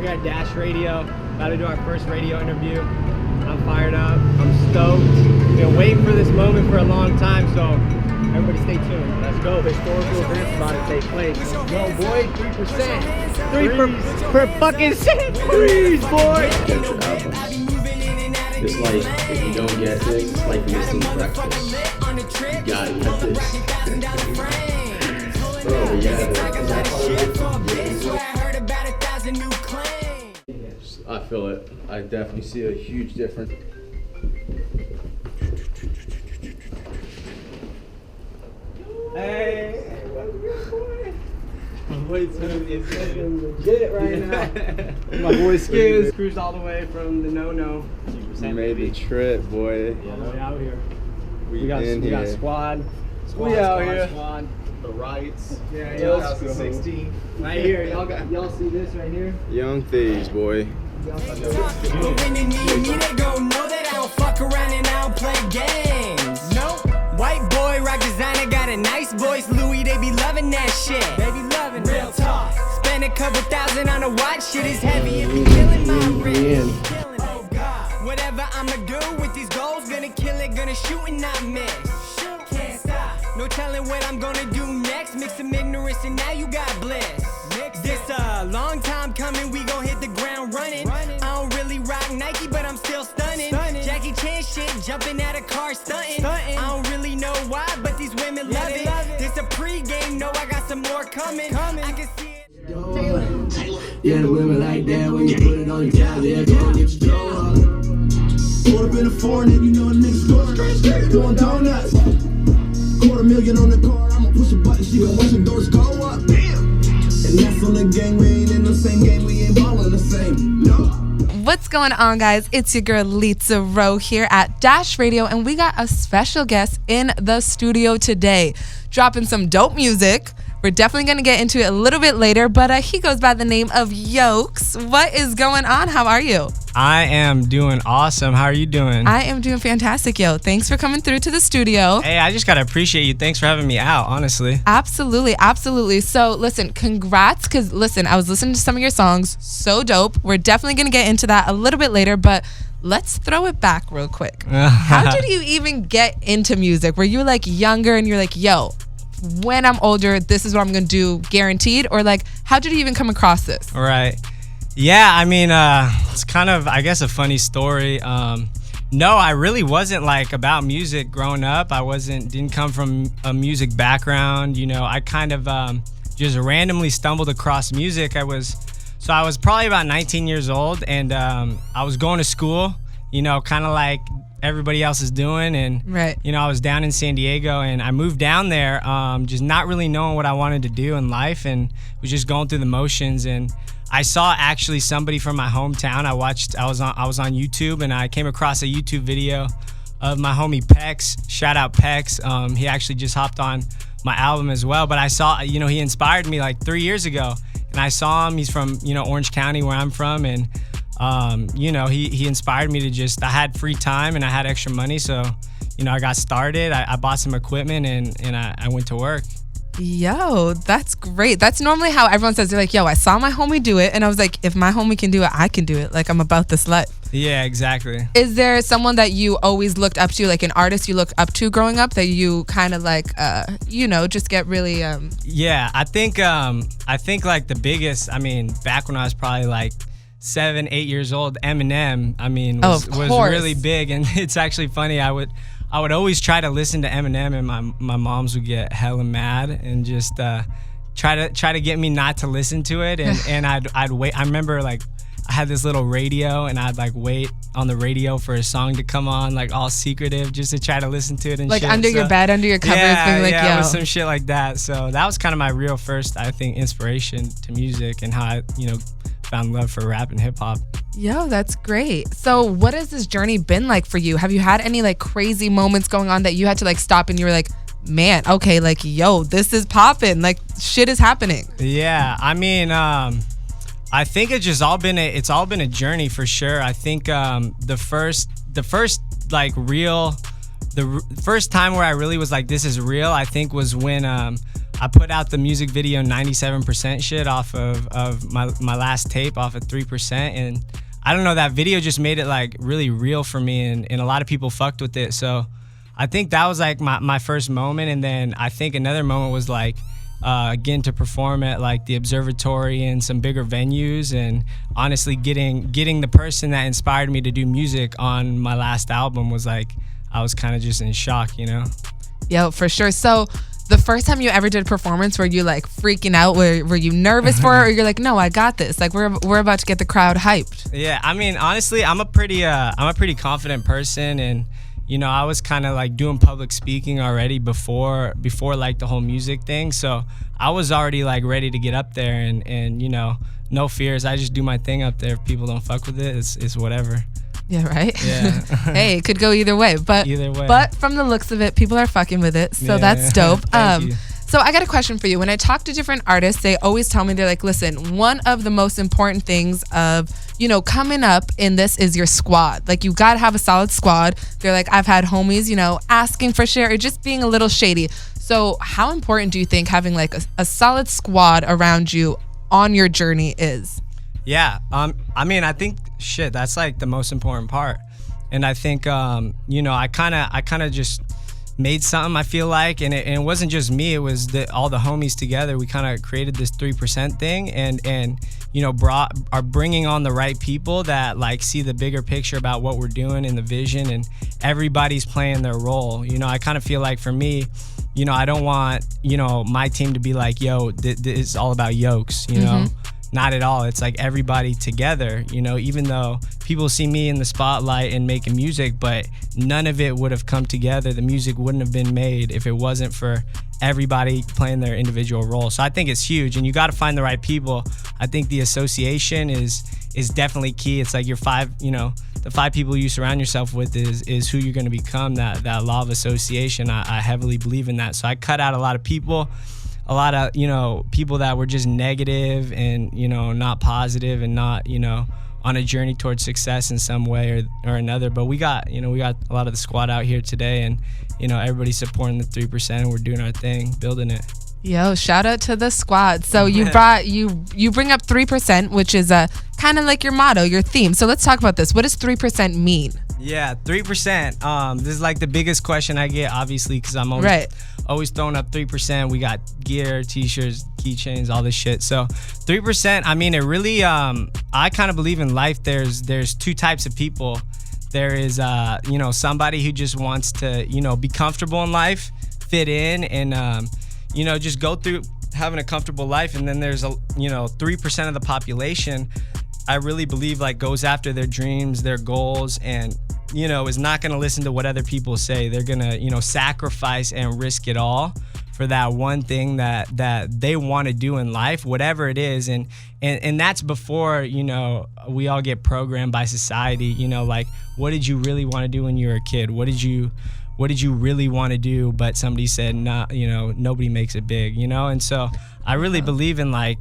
here at Dash Radio. About to do our first radio interview. I'm fired up. I'm stoked. Been waiting for this moment for a long time, so everybody stay tuned. Let's go. Historical events about to take place. Let's go, boy. 3%. 3 for fucking shit. Freeze, boy. It's like, if you don't get this, it's like missing breakfast. You gotta get this. Bro, yeah, I feel it. I definitely see a huge difference. Hey, my boy's looking legit right now. My boy Skiz cruised all the way from the no-no. We made the trip, boy. Yeah, we out here. We got squad. We out here. Squad. The rights. Yeah, 2016. Right here. Y'all see this right here? Young Thieves, boy. But when they need me, they gon' know that I don't fuck around and I don't play games. Nope. White boy, rock designer, got a nice voice. Louis, they be loving that shit. They be loving real talk. Spend a couple thousand on a watch, shit is heavy. If you killing my wrist. Oh God. Whatever I'ma do with these goals, gonna kill it, gonna shoot and not miss. Can't stop. No telling what I'm gonna do next. Mix some ignorance and now you got bliss. This a long time coming, we gon' hit the ground running. I don't really rock Nike, but I'm still stunning. Jackie Chan shit, jumping out of car stunting. I don't really know why, but these women love it. This a pre-game, know I got some more coming. I can see it. Yeah, the women like that when you put it on your job, yeah, go get your dough up. Pulled up in a foreign and you know a nigga's going doing donuts. $250,000 on the car, I'ma push a button, she gon' watch the doors go up. Damn. And that's on the gang, we ain't in the same game, we ain't ballin' the same. No. What's going on, guys? It's your girl Litza Ro here at Dash Radio, and we got a special guest in the studio today, dropping some dope music. We're definitely going to get into it a little bit later, but he goes by the name of Yokes. What is going on? How are you? I am doing awesome. How are you doing? I am doing fantastic, yo. Thanks for coming through to the studio. Hey, I just got to appreciate you. Thanks for having me out, honestly. Absolutely, absolutely. So, listen, congrats, because, listen, I was listening to some of your songs. So dope. We're definitely going to get into that a little bit later, but let's throw it back real quick. How did you even get into music? Were you, like, younger and you're like, yo, when I'm older, this is what I'm gonna do, guaranteed? Or like, how did you even come across this? Right. Yeah, I mean, it's kind of, I guess, a funny story. No, I really wasn't like about music growing up. I didn't come from a music background. You know, I kind of just randomly stumbled across music. I was probably about 19 years old, and I was going to school, you know, kind of like everybody else is doing, and right. You know, I was down in San Diego, and I moved down there just not really knowing what I wanted to do in life, and was just going through the motions. And I saw actually somebody from my hometown. I was on YouTube, and I came across a YouTube video of my homie Pex. Shout out Pex. He actually just hopped on my album as well, but I saw, you know, he inspired me like 3 years ago, and I saw him. He's from, you know, Orange County, where I'm from, and you know, he inspired me to just, I had free time and I had extra money, so, you know, I got started. I bought some equipment and I went to work. Yo, that's great. That's normally how everyone says. They're like, yo, I saw my homie do it, and I was like, if my homie can do it, I can do it. Like, I'm about this life. Yeah, exactly. Is there someone that you always looked up to, like an artist you look up to growing up, that you kind of like, you know, just get really Yeah, I think like the biggest, I mean, back when I was probably like 7, 8 years old, Eminem, I mean, was really big. And it's actually funny, I would always try to listen to Eminem, and my moms would get hella mad and just try to get me not to listen to it, and I'd wait. I remember like I had this little radio, and I'd like wait on the radio for a song to come on, like all secretive, just to try to listen to it and like shit. Under your bed, under your covers, being like, yeah, yo, some shit like that. So that was kind of my real first, I think, inspiration to music, and how I, you know, found love for rap and hip hop. Yo, that's great. So what has this journey been like for you? Have you had any like crazy moments going on that you had to like stop and you were like, man, okay, like, yo, this is popping, like shit is happening? Yeah, I mean, I think it's all been a journey for sure. I think the first like real, the first time where I really was like, this is real, I think was when I put out the music video 97% shit off of my last tape off of 3%, and I don't know, that video just made it like really real for me, and a lot of people fucked with it. So I think that was like my first moment. And then I think another moment was like again to perform at like the Observatory and some bigger venues, and honestly getting the person that inspired me to do music on my last album was like, I was kind of just in shock, you know? Yo, for sure. So the first time you ever did a performance, were you like freaking out? Were you nervous for it, or you're like, no, I got this? Like we're about to get the crowd hyped. Yeah, I mean, honestly, I'm a pretty confident person, and you know, I was kind of like doing public speaking already before like the whole music thing. So I was already like ready to get up there, and you know, no fears. I just do my thing up there. If people don't fuck with it, it's whatever. Yeah, right? Yeah. Hey, it could go either way. But from the looks of it, people are fucking with it. So that's dope. Thank you. So I got a question for you. When I talk to different artists, they always tell me, they're like, listen, one of the most important things of, you know, coming up in this is your squad. Like, you got to have a solid squad. They're like, I've had homies, you know, asking for share or just being a little shady. So how important do you think having like a solid squad around you on your journey is? Yeah, I mean, I think that's like the most important part, and I think you know, I kind of just made something, I feel like, and it wasn't just me. It was all the homies together. We kind of created this 3% thing, and you know, are bringing on the right people that like see the bigger picture about what we're doing and the vision, and everybody's playing their role. You know, I kind of feel like for me, you know, I don't want, you know, my team to be like, yo, this is all about Yokes, you know. Not at all. It's like everybody together, you know, even though people see me in the spotlight and making music, but none of it would have come together. The music wouldn't have been made if it wasn't for everybody playing their individual role. So I think it's huge, and you got to find the right people. I think the association is definitely key. It's like your the 5 people you surround yourself with is who you're going to become. That law of association, I heavily believe in that. So I cut out a lot of people. A lot of, you know, people that were just negative and, you know, not positive and not, you know, on a journey towards success in some way or another. But we got a lot of the squad out here today, and, you know, everybody's supporting the 3%, and we're doing our thing, building it. Yo, shout out to the squad. So you bring up 3%, which is kind of like your motto, your theme. So let's talk about this. What does 3% mean? Yeah, 3%. This is like the biggest question I get, obviously, because I'm always throwing up 3%. We got gear, t-shirts, keychains, all this shit. So 3%, I mean, it really, I kind of believe in life. There's 2 types of people. There is, you know, somebody who just wants to, you know, be comfortable in life, fit in, and, you know, just go through having a comfortable life. And then there's 3% of the population, I really believe, like, goes after their dreams, their goals, and, you know, is not going to listen to what other people say. They're going to, you know, sacrifice and risk it all for that one thing that they want to do in life, whatever it is. And that's before, you know, we all get programmed by society, you know, like, what did you really want to do when you were a kid? What did you really want to do? But somebody said, nah, you know, nobody makes it big, you know? And so I really believe in like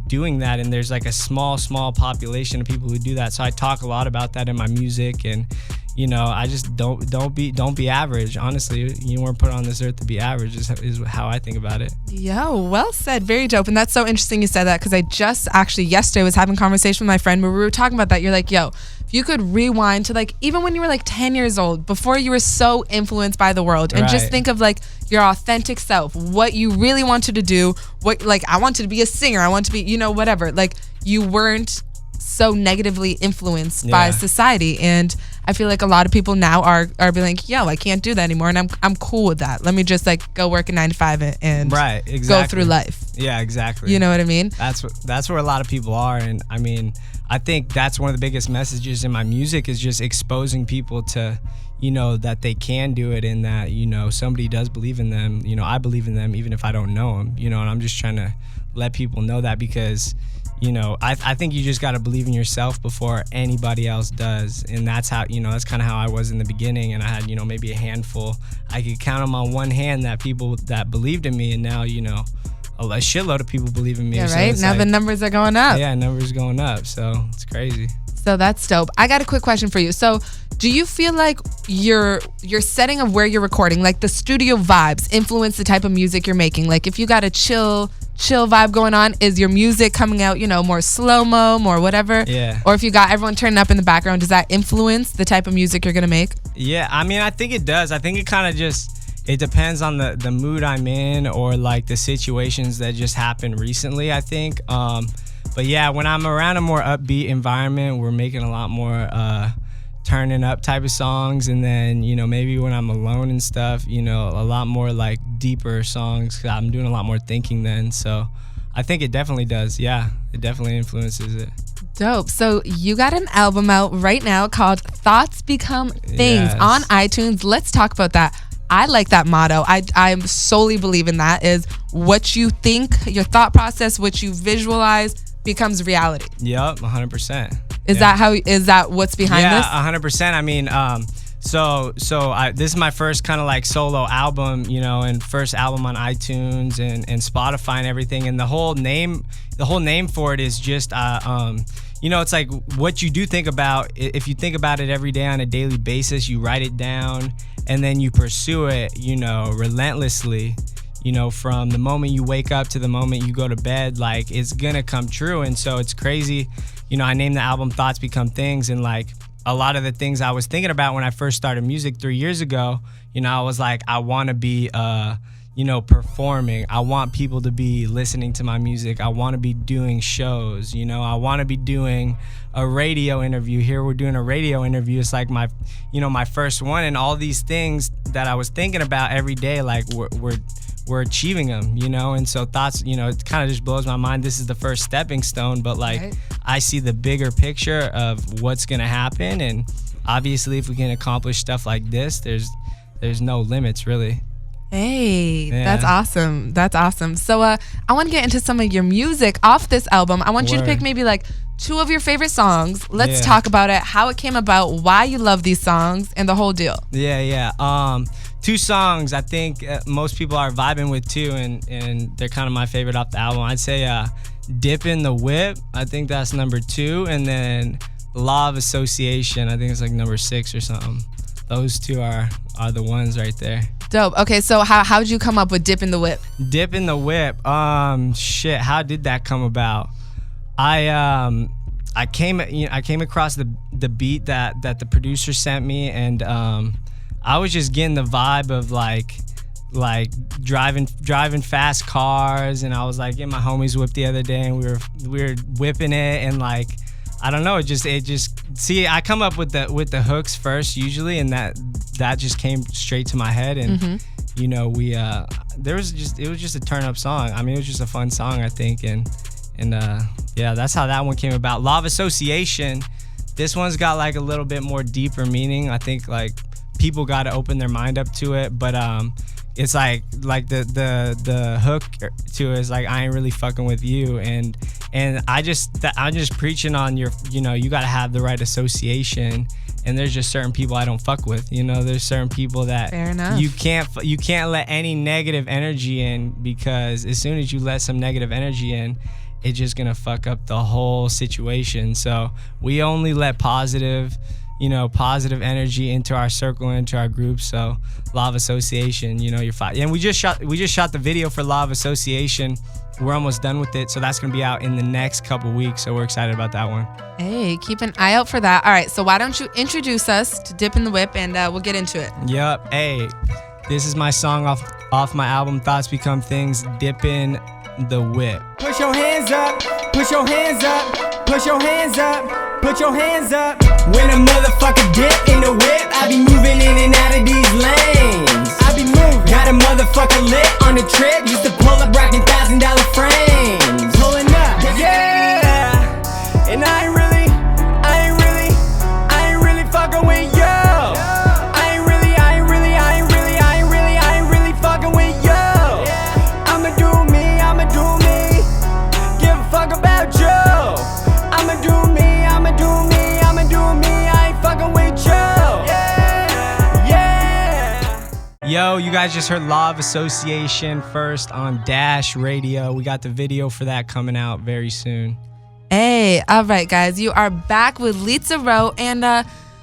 doing that, and there's like a small population of people who do that. So I talk a lot about that in my music, and, you know, I just don't be average. Honestly, you weren't put on this earth to be average is how I think about it. Yo, well said. Very dope. And that's so interesting you said that, because I just actually yesterday was having a conversation with my friend where we were talking about that. You're like, yo, if you could rewind to like even when you were like 10 years old, before you were so influenced by the world, and just think of like your authentic self, what you really wanted to do, what, like, I wanted to be a singer, I want to be, you know, whatever. Like, you weren't so negatively influenced by society. And I feel like a lot of people now are being like, yo, I can't do that anymore, and I'm cool with that. Let me just like go work a 9 to 5 and go through life. Yeah, exactly. You know what I mean? That's where a lot of people are. And I mean, I think that's one of the biggest messages in my music, is just exposing people to, you know, that they can do it, and that, you know, somebody does believe in them. You know, I believe in them even if I don't know them, you know, and I'm just trying to let people know that, because, you know, I think you just got to believe in yourself before anybody else does. And that's how, you know, that's kind of how I was in the beginning. And I had, you know, maybe a handful. I could count them on one hand that people that believed in me. And now, you know, a shitload of people believe in me. Yeah, so right? Now like, the numbers are going up. Yeah, numbers going up. So it's crazy. So that's dope. I got a quick question for you. So Do you feel like your setting of where you're recording, like the studio vibes, influence the type of music you're making? Like if you got a chill vibe going on, is your music coming out, more slow-mo, more whatever? Yeah. Or if you got everyone turning up in the background, does that influence the type of music you're gonna make? Yeah, I mean, I think it does. I think it kind of it depends on the mood I'm in, or like the situations that just happened recently, I think. But yeah, when I'm around a more upbeat environment, we're making a lot more turning up type of songs. And then, maybe when I'm alone and stuff, a lot more like deeper songs, 'cause I'm doing a lot more thinking then. So I think it definitely does. Yeah, it definitely influences it. Dope. So you got an album out right now called Thoughts Become Things on iTunes. Let's talk about that. I like that motto. I solely believe in that, is what you think, your thought process, what you visualize becomes reality. Yep, 100%. Is that what's behind this? Yeah, 100%. I mean, this is my first kind of like solo album, and first album on iTunes and Spotify and everything. And the whole name for it is just, it's like what you do think about. If you think about it every day on a daily basis, you write it down and then you pursue it, relentlessly. From the moment you wake up to the moment you go to bed, like it's gonna come true. And so it's crazy. I named the album Thoughts Become Things, and like a lot of the things I was thinking about when I first started music 3 years ago, I was like, I want to be, performing. I want people to be listening to my music. I want to be doing shows. I want to be doing a radio interview. Here we're doing a radio interview. It's like my first one, and all these things that I was thinking about every day, like we're achieving them, and so thoughts, it kind of just blows my mind. This is the first stepping stone, but like right. I see the bigger picture of what's gonna happen, and obviously if we can accomplish stuff like this, there's no limits really. Hey, yeah. That's awesome. So I want to get into some of your music off this album. I want you to pick maybe like 2 of your favorite songs. Let's talk about it, how it came about, why you love these songs, and the whole deal. Yeah. 2 songs I think most people are vibing with too, and they're kind of my favorite off the album. I'd say Dip in the Whip, I think that's number 2, and then Law of Association, I think it's like number 6 or something. Those 2 are the ones right there. Dope. Okay, so how'd you come up with Dip in the Whip? Dip in the Whip. How did that come about? I came across the beat that the producer sent me, and I was just getting the vibe of like driving fast cars, and I was like getting my homies whipped the other day, and we were whipping it, and like I don't know, it just see, I come up with the hooks first usually, and that just came straight to my head, and it was just a turn up song. I mean, it was just a fun song, I think, and that's how that one came about. Law of Association, this one's got like a little bit more deeper meaning. I think like people got to open their mind up to it, but it's like the hook to it is like, I ain't really fucking with you, and I'm just preaching on your, you got to have the right association, and there's just certain people I don't fuck with. There's certain people that fair enough. you can't let any negative energy in, because as soon as you let some negative energy in, it's just gonna fuck up the whole situation. So we only let positive energy into our circle, into our group. So Law of Association, you're fine. And we just shot the video for Law of Association. We're almost done with it, so that's gonna be out in the next couple weeks. So we're excited about that one. Hey, keep an eye out for that. All right, so why don't you introduce us to Dip in the Whip, and we'll get into it. Yep. Hey, this is my song off my album Thoughts Become Things, Dip in the Whip. Push your hands up, push your hands up, push your hands up, put your hands up. When a motherfucker dip in the whip, I be moving in and out of these lanes. I be moving. Got a motherfucker lit on the trip, used to pull up rocking $1,000 frames. Pulling up, yeah. And I ain't really fucking with you. I ain't really fucking with you. I'ma do me. Give a fuck about you. I'ma do me. I ain't fucking with you. Yeah. Yo, you guys just heard Law of Association first on Dash Radio. We got the video for that coming out very soon. Hey, all right, guys, you are back with Litza Ro, and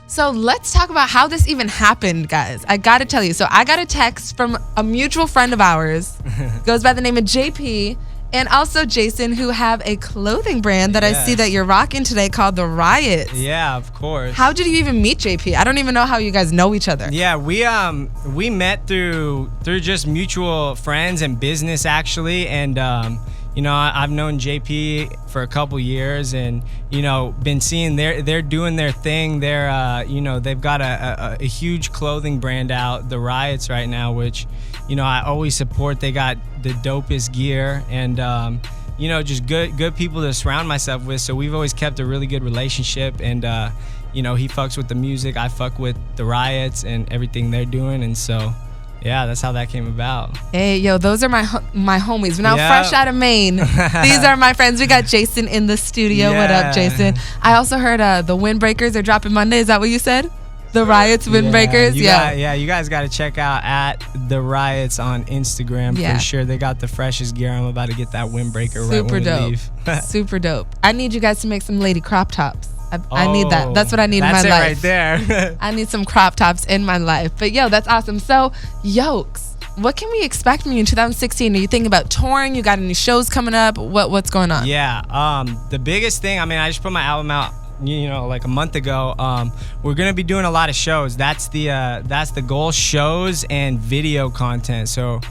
So let's talk about how this even happened, guys. I gotta tell you. So I got a text from a mutual friend of ours, goes by the name of JP, and also Jason, who have a clothing brand that I see that you're rocking today called The Riots. Yeah, of course. How did you even meet JP? I don't even know how you guys know each other. Yeah, we met through just mutual friends and business actually, and you know, I've known JP for a couple years, and you know, been seeing they're doing their thing. They're you know, they've got a huge clothing brand out, The Riots, right now, which, you know, I always support. They got the dopest gear, and you know, just good people to surround myself with. So we've always kept a really good relationship, and you know, he fucks with the music, I fuck with The Riots and everything they're doing, and so. Yeah, that's how that came about. Hey, yo, those are my homies. Now, Yeah. fresh out of Maine. These are my friends. We got Jason in the studio. What up, Jason? I also heard the Windbreakers are dropping Monday. Is that what you said? The Riots, Windbreakers? You guys got to check out at The Riots on Instagram for sure. They got the freshest gear. I'm about to get that windbreaker right when we leave. Super dope. I need you guys to make some lady crop tops. I need that. That's what I need in my life. That's it right there. I need some crop tops in my life. But yo, that's awesome. So, Yokes, what can we expect from you in 2016? Are you thinking about touring? You got any shows coming up? What's going on? Yeah. The biggest thing, I mean, I just put my album out, you know, like a month ago. We're gonna be doing a lot of shows. That's the goal. Shows and video content. So.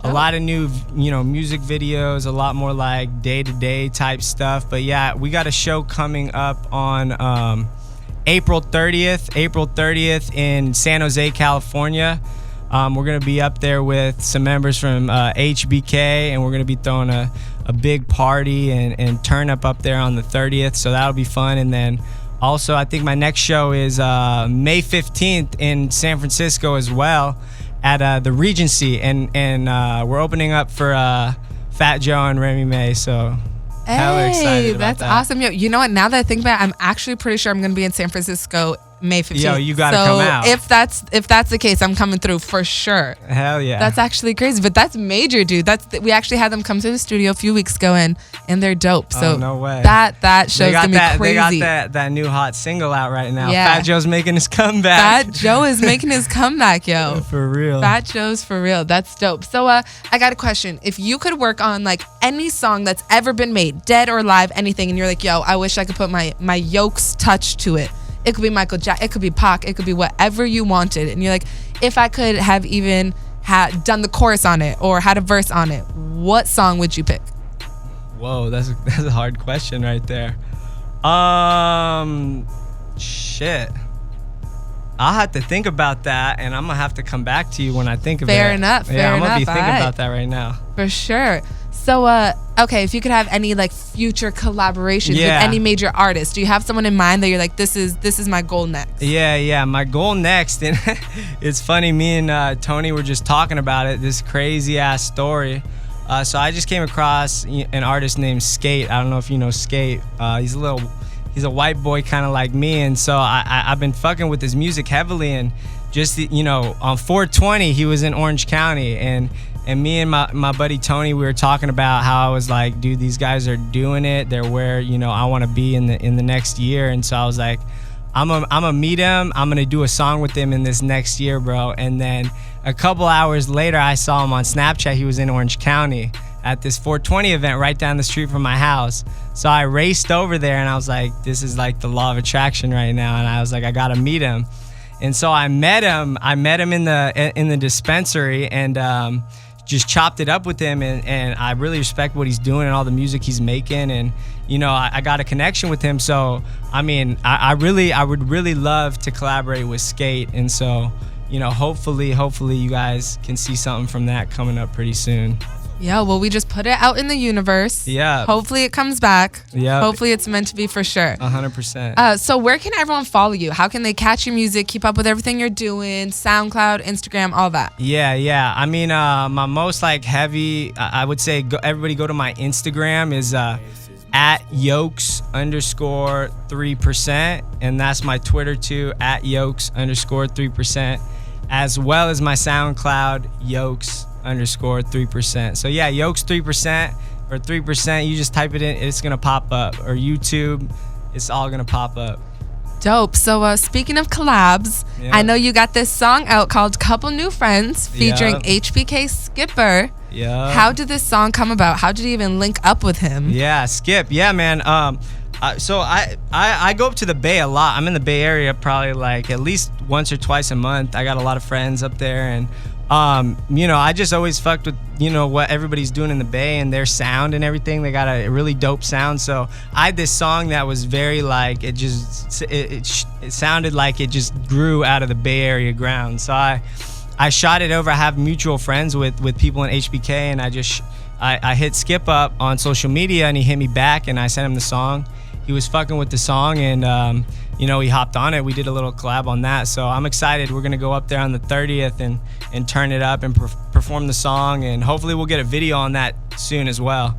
A lot of new, you know, music videos, a lot more like day-to-day type stuff. But yeah, we got a show coming up on April 30th in San Jose, California. We're going to be up there with some members from HBK, and we're going to be throwing a big party and turn up there on the 30th. So that'll be fun. And then also, I think my next show is May 15th in San Francisco as well, at the Regency, and we're opening up for Fat Joe and Remy May, so hella excited about that's that. awesome. Yo, you know what? Now that I think about it, I'm actually pretty sure I'm going to be in San Francisco May 15th. Yo, you gotta come out. If that's the case, I'm coming through for sure. Hell yeah. That's actually crazy, but that's major, dude. We actually had them come to the studio a few weeks ago, and they're dope. So no way. That show's gonna be crazy. They got that new hot single out right now. Yeah. Fat Joe's making his comeback. Fat Joe is making his comeback, yo. For real. Fat Joe's for real. That's dope. So I got a question. If you could work on like any song that's ever been made, dead or alive, anything, and you're like, yo, I wish I could put my Yokes touch to it. It could be Michael Jackson, it could be Pac, it could be whatever you wanted. And you're like, if I could have even done the chorus on it or had a verse on it, what song would you pick? Whoa, that's a hard question right there. Shit. I'll have to think about that, and I'm gonna have to come back to you when I think of it. Fair enough. I'm gonna be thinking about that right now. For sure. So, okay, if you could have any like future collaborations with any major artist, do you have someone in mind that you're like, this is my goal next? Yeah, my goal next, and it's funny, me and Tony were just talking about it, this crazy ass story. So I just came across an artist named Skate. I don't know if you know Skate. He's a white boy kind of like me, and so I've been fucking with his music heavily, and just, you know, on 420 he was in Orange County, and me and my buddy Tony, we were talking about how I was like, dude, these guys are doing it. They're where, you know, I want to be in the next year. And so I was like, I'm gonna meet him. I'm gonna do a song with him in this next year, bro. And then a couple hours later, I saw him on Snapchat. He was in Orange County at this 420 event right down the street from my house. So I raced over there, and I was like, this is like the law of attraction right now. And I was like, I gotta meet him. And so I met him in the dispensary, and just chopped it up with him, and I really respect what he's doing and all the music he's making, and you know, I got a connection with him. So I mean, I would really love to collaborate with Skate, and so, you know, hopefully you guys can see something from that coming up pretty soon. Yeah, well, we just put it out in the universe. Yeah. Hopefully it comes back. Yeah. Hopefully it's meant to be for sure. 100%. So where can everyone follow you? How can they catch your music, keep up with everything you're doing, SoundCloud, Instagram, all that? Yeah. I mean, my most like heavy, I would say everybody go to my Instagram is at Yokes_3%. And that's my Twitter too, at Yokes_3%, as well as my SoundCloud, Yokes_3%. So yeah, Yokes 3% or 3%. You just type it in, it's gonna pop up. Or YouTube, it's all gonna pop up. Dope. So speaking of collabs, Yeah. I know you got this song out called Couple New Friends featuring Yeah. HBK Skipper. Yeah. How did this song come about? How did you even link up with him? Yeah, Skip. Yeah, man. So I go up to the Bay a lot. I'm in the Bay Area probably like at least once or twice a month. I got a lot of friends up there, and I just always fucked with what everybody's doing in the Bay and their sound and everything. They got a really dope sound. So I had this song that was very like it sounded like it just grew out of the Bay Area ground. So I shot it over. I have mutual friends with people in HBK, and I hit Skip up on social media, and he hit me back, and I sent him the song. He was fucking with the song, and he hopped on it. We did a little collab on that, so I'm excited. We're gonna go up there on the 30th and turn it up and perform the song, and hopefully we'll get a video on that soon as well.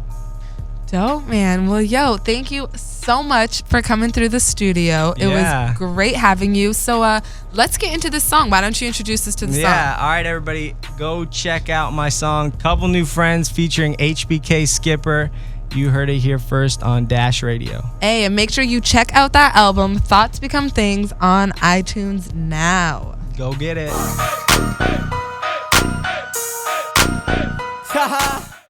Dope, man. Well, yo, thank you so much for coming through the studio. It Yeah. was great having you. So let's get into this song. Why don't you introduce us to the Yeah, song? all right, everybody, go check out my song, Couple New Friends, featuring HBK Skipper. You heard it here first on Dash Radio. Hey, and make sure you check out that album, Thoughts Become Things, on iTunes now. Go get it. Haha.